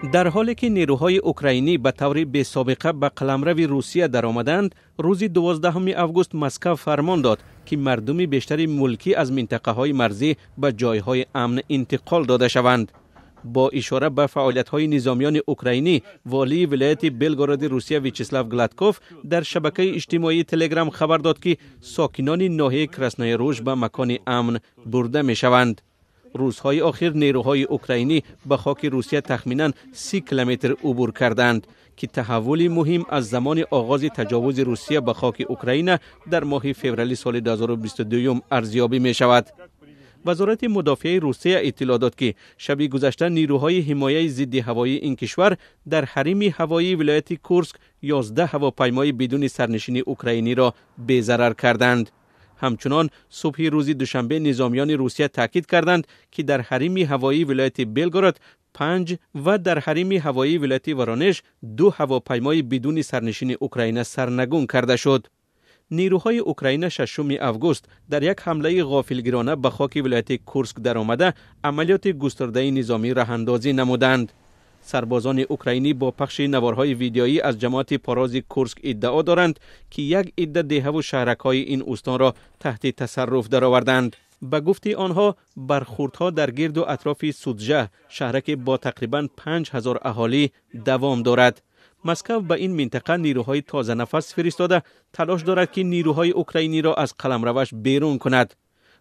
در حالی که نیروهای اوکراینی به طور بی‌سابقه به قلمرو روسیه درآمدند، روز 12 آگوست مسکو فرمان داد که مردم بیشتر ملکی از منطقه‌های مرزی به جایهای امن انتقال داده شوند. با اشاره به فعالیت‌های نظامیان اوکراینی، والی ولایت بلگراد روسیه ویچسلاو گلادکوف در شبکه اجتماعی تلگرام خبر داد که ساکنان ناحیه کراسنای روژ به مکان امن برده می‌شوند. روزهای اخیر نیروهای اوکراینی به خاک روسیه تخمیناً 30 کیلومتر عبور کردند که تحولی مهم از زمان آغاز تجاوز روسیه به خاک اوکراین در ماه فوریه سال 2022 ارزیابی می شود. وزارت مدافعه روسیه اطلاع داد که شب گذشته نیروهای حمایه ضد هوایی این کشور در حریم هوایی ولایت کورسک 11 هواپیمای بدون سرنشین اوکراینی را بی‌ضرر کردند. همچنان صبح روز دوشنبه نظامیان روسیه تاکید کردند که در حریم هوایی ولایت بلگراد 5 و در حریم هوایی ولایت ورونژ 2 هواپیمای بدون سرنشین اوکراینی سرنگون کرده شد. نیروهای اوکراینی 6 آگوست در یک حمله غافلگیرانه به خاک ولایت کورسک درآمده عملیات گسترده نظامی راهاندازی نمودند. سربازان اوکراینی با پخش نوارهای ویدیویی از جماعت پاراز کورسک ادعا دارند که یک عده دیه و شهرک‌های این استان را تحت تصرف درآوردند. به گفته آنها برخوردها در گرد و اطراف سودژه، شهرک با تقریباً 5000 اهالی دوام دارد. مسکو به این منطقه نیروهای تازه نفس فرستاده تلاش دارد که نیروهای اوکراینی را از قلمروش بیرون کند.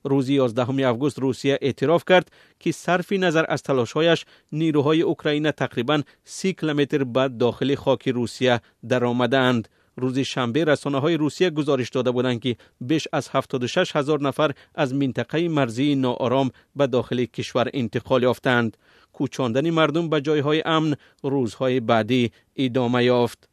روز 11 آگوست روسیه اعتراف کرد که صرف نظر از تلاش‌هایش نیروهای اوکراینی تقریباً 30 کیلومتر بعد داخل خاک روسیه درآمدند. روز شنبه رسانه‌های روسیه گزارش داده بودند که بیش از 76,000 نفر از منطقه مرزی ناآرام به داخل کشور انتقال یافتند. کوچاندن مردم به جایهای امن روزهای بعدی ادامه یافت.